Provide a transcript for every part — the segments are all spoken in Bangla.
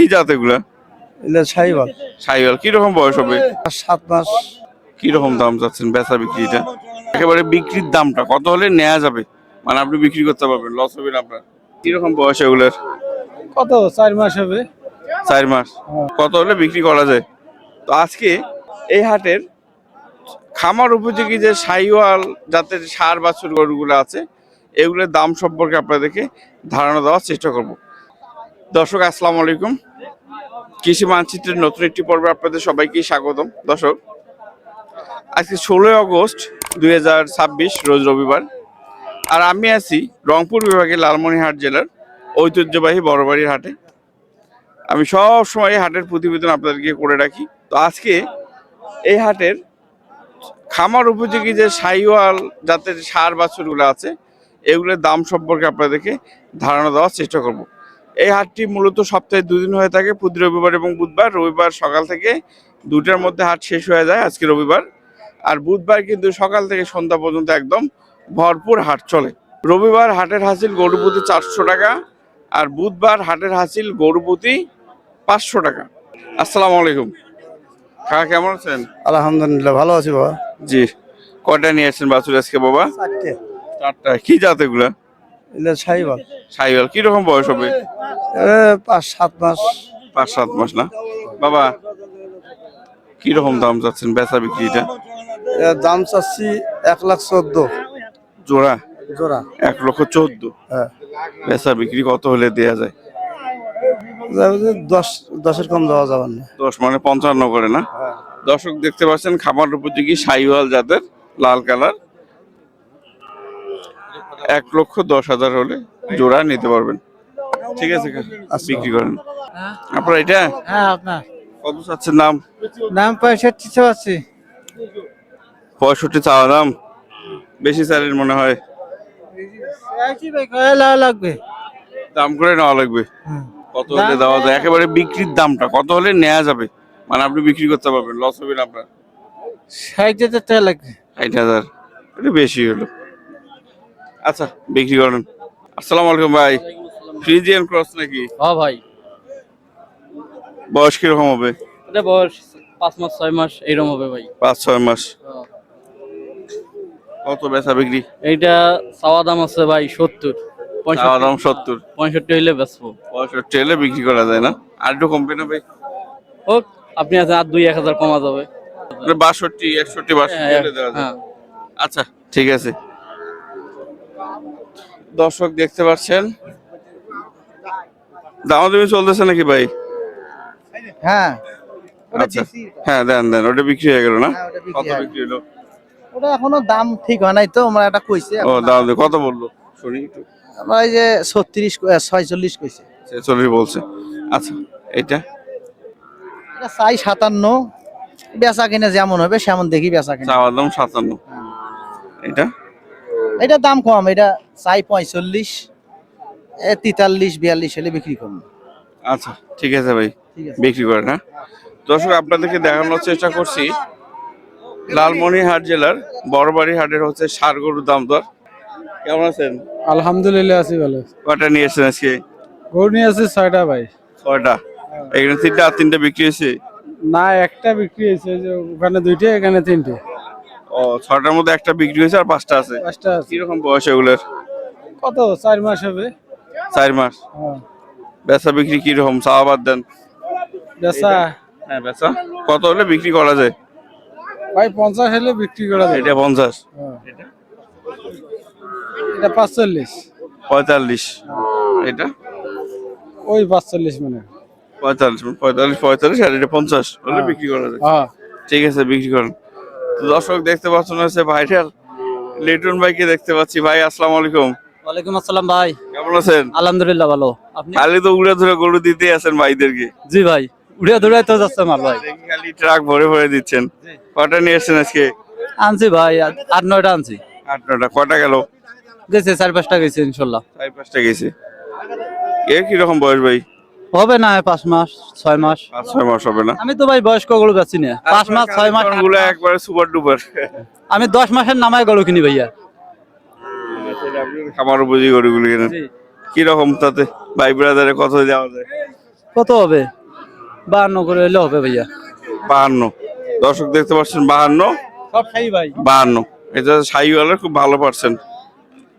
কি জাত এগুলা? এটা সাইবাল। সাইওয়াল কিরকম বয়স হবে? 7 মাস। কিরকম দাম চাচ্ছেন বেচা বিক্রিটা? একেবারে বিক্রির দামটা কত হলে নেওয়া যাবে, মানে আপনি বিক্রি করতে পারবেন, লস হবে না আপনার? কিরকম বয়স এগুলার? কত 4 মাস হবে। 4 মাস। কত হলে বিক্রি করা যায়? তো আজকে এই হাটের খামার উপযোগী যে সাইওয়াল জাতের ষাঁড় বাছুর গরুগুলো আছে, এগুলোর দাম সম্পর্কে আপনাদেরকে ধারণা দেওয়ার চেষ্টা করব। দর্শক আসসালামু আলাইকুম, কৃষি মানচিত্রের নতুন একটি পর্বে আপনাদের সবাইকে স্বাগতম। দর্শক, আজকে 16 আগস্ট 2026 রোজ রবিবার, আর আমি আছি রংপুর বিভাগের লালমনিরহাট জেলার ঐতিহ্যবাহী বড়বাড়ির হাটে। আমি সব সময় এই হাটের প্রতিবেদন আপনাদেরকে করে রাখি। তো আজকে এই হাটের খামার উপযোগী যে সাইওয়াল জাতের ষাঁড় বাছুরগুলো আছে, এগুলোর দাম সম্পর্কে আপনাদেরকে ধারণা দেওয়ার চেষ্টা করব। এই হাটটি মূলত সপ্তাহে 2 দিন হয়ে থাকে, প্রতি রবিবার এবং বুধবার। রবিবার সকাল থেকে 2টার মধ্যে হাট শেষ হয়ে যায় আজকে রবিবার, আর বুধবার কিন্তু সকাল থেকে সন্ধ্যা পর্যন্ত একদম ভরপুর হাট চলে। রবিবার হাটের হাসিল গরু প্রতি 400 টাকা, আর বুধবার হাটের হাসিল গরু প্রতি 500 টাকা। আসসালামু আলাইকুম কাকা, কেমন আছেন? আলহামদুলিল্লাহ ভালো আছি বাবা। জি, কয়টা নিয়ে আসছেন বাছুর আজকে বাবা? 4টে। 4টা। কি জাত এগুলা? এটা সাইবাল। সাইওয়াল কিরকম বয়স হবে? 5-7 মাস। 5-7 মাস না বাবা? কিরকম দাম চাচ্ছেন বেচা বিক্রিটা? এর দাম চাচ্ছি 1,14,000 জোড়া। জোড়া। 1,14,000। হ্যাঁ, বেচা বিক্রি কত হলে দেয়া যায়? 10-10-এর কম দেওয়া যাবে না। 10 মানে 55 করে না? দর্শক দেখতে পাচ্ছেন খামার উপযোগী সাইওয়াল জাতের লাল কালার, 1,10,000 হলে জোড়া নিতে পারবেন। ঠিক আছে, বিক্রি করেন আপনার এটা? হ্যাঁ, আপনার কত চাচ্ছেন দাম? নাম 65 আছে। 65 চাওয়া দাম? বেশি চালের মনে হয়, লাগবে। দাম করে নেওয়া লাগবে। কত হলে দেওয়া যায়? একেবারে বিক্রির দামটা কত হলে নেওয়া যাবে, মানে আপনি বিক্রি করতে পারবেন, লস হবে না আপনার? 60,000 টাকা লাগবে। 60,000, এটা বেশি হলো। আচ্ছা, বিক্রি করেন। আসসালামু আলাইকুম ভাই, ফ্রিজিয়ান ক্রস নাকি? হ্যাঁ ভাই, বয়স কিরকম হবে? এটা বয়স 5 মাস 6 মাস এরকম হবে ভাই। 5-6 মাস। কত বেচা বিক্রি? এইটা চাওয়া দাম আছে ভাই 70, চাওয়া দাম 70, 65 হইলে বেচবো। 65 হলে বিক্রি করা যায় না? আর একটু কমবে না ভাই? হোক, আপনি আছেন আর 2-1000 কমা যাবে। 62, 61, 62 হলে দেওয়া যায়। হ্যাঁ, আচ্ছা ঠিক আছে। দর্শক দেখতে পাচ্ছেন দামাদামি চলতেছে নাকি ভাই? হ্যাঁ, আচ্ছা, হ্যাঁ দেন দেন, ওটা বিক্রি হয়ে গেল না? কত বিক্রি হলো? ওটা এখনো দাম ঠিক হয় নাই তো, আমরা এটা কইছে। ও দাম কত বললো শুনি একটু। আমরা এই যে 46 কইছে। 46 বলছে। আচ্ছা, এটা এটা চাই 57, বেচা কিনে যেমন হবে সেমন দেখি বেচা কিনে। চাওয়ার দাম 57। এটা এটা দাম কম, এটা চাই 45, 43-42 হলে বিক্রি করব। আচ্ছা ঠিক আছে ভাই, ঠিক আছে। বিক্রি করেন। হ্যাঁ দর্শক, আপনাদেরকে দেখানোর চেষ্টা করছি লালমনিরহাট জেলার বড়বাড়ি হাটের হচ্ছে ষাঁড় গরুর দাম দর। কেমন আছেন? আলহামদুলিল্লাহ আছি ভালো। কয়টা নিয়ে এসেছেন আজকে? গরু নিয়ে আছে 6টা ভাই। 6টা। এখানে 3টা আর 3টা বিক্রি হয়েছে? না, একটা বিক্রি হয়েছে, যে ওখানে 2টে এখানে 3টে। ও, 6টার মধ্যে একটা বিক্রি হয়েছে আর 5টা আছে। 5টা আছে। কিরকম বয়স এগুলোর? কত 4 মাস হবে। 4 মাস। হ্যাঁ, বেচা বিক্রি কিরকম চাওয়া বাদ দেন? বেচা হ্যাঁ বেচা কত হলে বিক্রি করা যায়? ভাই 50 হলে বিক্রি করা যাবে। এটা 50। হ্যাঁ। এটা 45। 45। এটা ওই 45 মানে। 45 আর এটা 50 হলে বিক্রি করা যায়। হ্যাঁ, ঠিক আছে, বিক্রি করেন। তো দর্শক দেখতে পাচ্ছেন হচ্ছে ভাইরাল লিটন ভাইকে দেখতে পাচ্ছি। ভাই আসসালামু আলাইকুম। ওয়ালাইকুম আসসালাম ভাই, কেমন আছেন? আলহামদুলিল্লাহ ভালো। আপনি? খালি তো উড়ে ধরে গরু দিতে আছেন ভাইদেরকে। জি ভাই, উড়িয়া ধরে তো যাচ্ছে মাল ভাই। দেখি খালি ট্রাক ভরে ভরে দিচ্ছেন। কটা নিয়ে এসেছেন আজকে? আনছি ভাই 8-9টা আনছি। 8-9টা। কটা গেল? গেছে 4-5টা গেছে ইনশাল্লাহ। 4-5টা গেছে। এর কিরকম বয়স ভাই? হবে না 5 মাস 6 মাস। 5-6 মাস হবে না? আমি তো ভাই বয়স্ক গরু বেচি না, 5 মাস 6 মাস গুলো একবারে সুপার ডুপার। আমি 10 মাসের নামায় গরু কিনি ভাইয়া। খামার উপযোগী গরুগুলো কিনেন। কিরকম তাতে ভাই ব্রাদারে কত দেওয়া যায়? কত হবে 52 করে হলে হবে ভাইয়া। 52। দর্শক দেখতে পাচ্ছেন 52, সব সাই ভাই। 52। এটা শাহিওয়ালের খুব ভালো পার্সেন্ট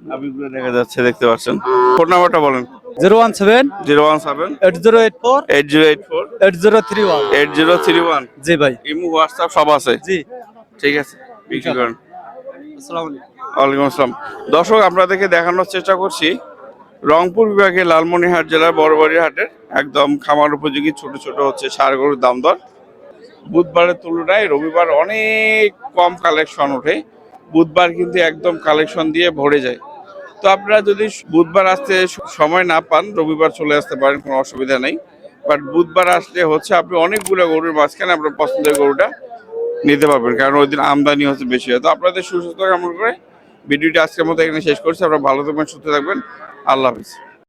গাভীগুলো দেখা যাচ্ছে, দেখতে পাচ্ছেন। ফোন নাম্বারটা বলেন। 017 017 8084 8084 8031। 8031। জি ভাই। ইমো হোয়াটসঅ্যাপ সব আছে। জি। ঠিক আছে, বিক্রি করেন। আসসালামু আলাইকুম। ওয়ালাইকুম আসসালাম। দর্শক আপনাদেরকে দেখানোর চেষ্টা করছি রংপুর বিভাগের লালমনিরহাট জেলার বড়বাড়ির হাটের একদম খামার উপযোগী ছোট ছোট হচ্ছে ষাঁড় গরুর দাম দর। বুধবারের তুলনায় রবিবার অনেক কম কালেকশন ওঠে, বুধবার কিন্তু একদম কালেকশন দিয়ে ভরে যায়। তো আপনারা যদি বুধবার আসতে সময় না পান, রবিবার চলে আসতে পারেন, কোনো অসুবিধা নেই। বাট বুধবার আসলে হচ্ছে আপনি অনেকগুলো গরুর মাঝখানে আপনার পছন্দের গরুটা নিতে পারবেন, কারণ ওই দিন আমদানি হচ্ছে বেশি হয়। তো আপনাদের সুস্থতা কামনা করে ভিডিওটি আজকের মতো এখানে শেষ করছি। আপনারা ভালো থাকবেন, সুস্থ থাকবেন। আল্লাহ হাফিজ।